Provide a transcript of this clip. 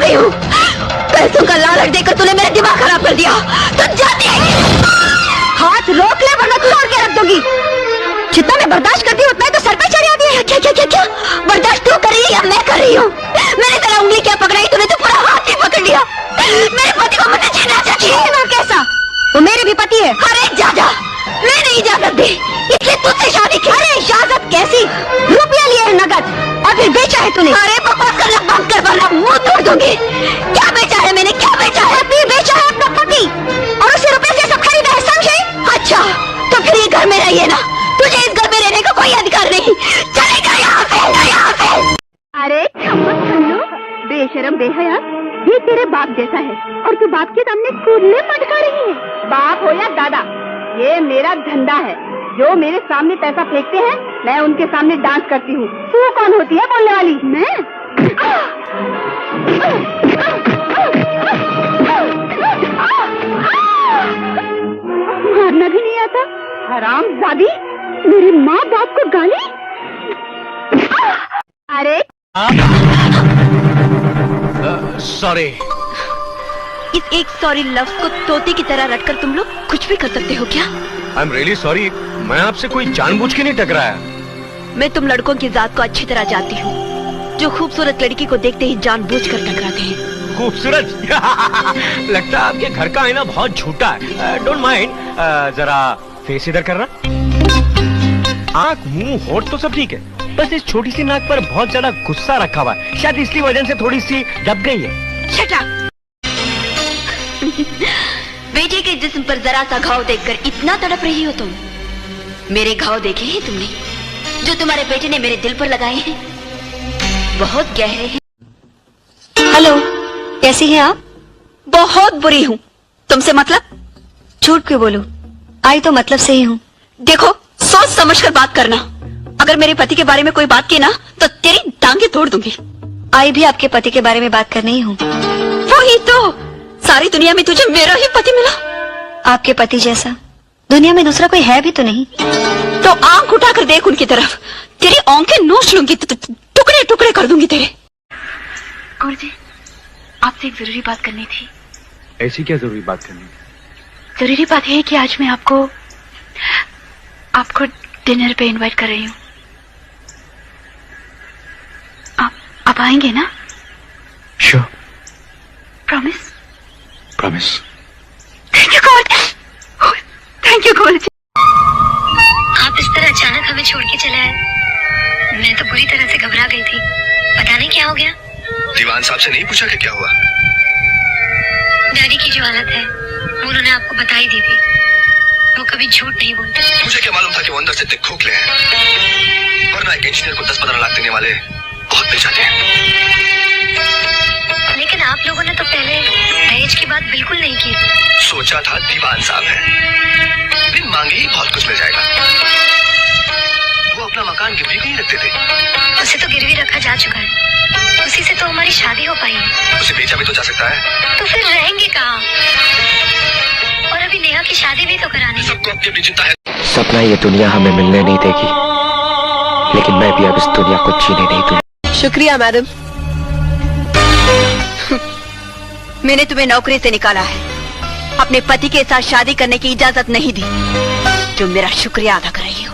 गई हूँ। पैसों का लालच देकर तूने मेरा दिमाग खराब कर दिया। तू जाती है। हाथ रोक ले वरना तोड़ के रख दूंगी। जितना मैं बर्दाश्त करती हूँ उतना ही तो सर पे चढ़ आती है। क्या क्या क्या क्या बर्दाश्त तू कर रही है या मैं कर रही हूँ? मैंने तेरा उंगली क्या पकड़ाई, तूने तो पूरा हाथ ही पकड़ लिया। मेरे पति को मुझे छीनना चाहिए। वो कैसा? वो मेरे भी पति है। अरे जा जा, मैंने इजाजत दी इसलिए तुझसे शादी की। अरे इजाजत कैसी? रुपया लिए है नगद और फिर बेचा है तूने। अरे बकवास करना बंद कर वरना मुंह तोड़ दूंगी। क्या बेचा है मैंने? क्या बेचा है? पति बेचा है अपना पति और उसी रुपए से सब खरीदा है, समझे? अच्छा तो फिर ये घर में रहिए ना, तुझे इस घर में रहने का कोई अधिकार नहीं। चलेगा यहाँ से। अरे बेशरम बेहया, ये तेरे बाप जैसा है और तू बाप के सामने कूदने मटका रही है। बाप हो या दादा, ये मेरा धंधा है। जो मेरे सामने पैसा फेंकते हैं मैं उनके सामने डांस करती हूँ। तू कौन होती है बोलने वाली? मैं? मारना भी नहीं आता? हरामजादी, मेरी माँ बाप को गाली। अरे सॉरी। इस एक सॉरी लफ्ज को तोते की तरह रटकर तुम लोग कुछ भी कर सकते हो क्या? I am really sorry. मैं आपसे कोई जानबूझ के नहीं टकराया। मैं तुम लड़कों की जात को अच्छी तरह जानती हूँ, जो खूबसूरत लड़की को देखते ही जानबूझकर टकराते हैं। खूबसूरत? लगता है आपके घर का आईना बहुत झूठा है। डोंट माइंड, जरा फेस इधर करना। आँख, मुंह, होठ तो सब ठीक है, बस इस छोटी सी नाक पर बहुत ज्यादा गुस्सा रखा हुआ है। शायद इसकी वजह से थोड़ी सी दब गई है। Shut up! बेटे के जिस्म पर जरा सा घाव देखकर इतना तड़प रही हो तुम? मेरे घाव देखे हैं तुमने जो तुम्हारे बेटे ने मेरे दिल पर लगाए हैं? बहुत गहरे हैं। हेलो, कैसी हैं आप? बहुत बुरी हूँ। तुमसे मतलब? झूठ क्यों बोलूं? आई तो मतलब से ही हूँ। देखो, सोच समझकर बात करना। अगर मेरे पति के बारे में कोई बात की ना तो तेरी टांगे तोड़ दूंगी। आई भी आपके पति के बारे में बात करने ही हूँ। वही तो, सारी दुनिया में तुझे मेरा ही पति मिला। आपके पति जैसा दुनिया में दूसरा कोई है भी तो नहीं। तो आंख उठाकर देख उनकी तरफ, तेरी आंखें नोच लूंगी, टुकड़े टुकड़े कर दूंगी तेरे। कौर जी, आपसे एक जरूरी बात करनी थी। ऐसी क्या जरूरी बात करनी? जरूरी बात यह है कि आज मैं आपको डिनर पे इनवाइट कर रही हूँ। आप आएंगे ना? Sure. Promise? Promise. Thank you God, thank you God. आप इस तरह अचानक हमें छोड़ के चले आए। मैं तो पूरी तरह से घबरा गई थी। पता नहीं क्या हो गया। दीवान साहब से नहीं पूछा कि क्या हुआ? डैडी की जो हालत है वो उन्होंने आपको बता ही दी थी। वो कभी झूठ नहीं बोलते। मुझे क्या मालूम था कि वो अंदर से इतने खोखले हैं। वरना एक इंजीनियर को 10-15 लाख देने वाले बहुत मिल जाते हैं। लेकिन आप लोगों ने तो पहले दहेज की बात बिल्कुल नहीं की। सोचा था दीवान साहब है, बिन मांगे ही बहुत कुछ मिल जाएगा। वो अपना मकान गिरवी नहीं रखते थे। उसे तो गिरवी रखा जा चुका है। उसी से तो हमारी शादी हो पाई है। उसे बेचा भी तो जा सकता है। तो फिर रहेंगे कहाँ? और अभी नेहा की शादी भी तो करानी है। सबको अपनी अपनी चिंता है। सपना ये दुनिया हमें मिलने नहीं देगी, लेकिन मैं भी अब इस दुनिया को जीने नहीं दूंगा। शुक्रिया मैडम। मैंने तुम्हें नौकरी से निकाला है, अपने पति के साथ शादी करने की इजाजत नहीं दी। जो मेरा शुक्रिया अदा कर रही हो।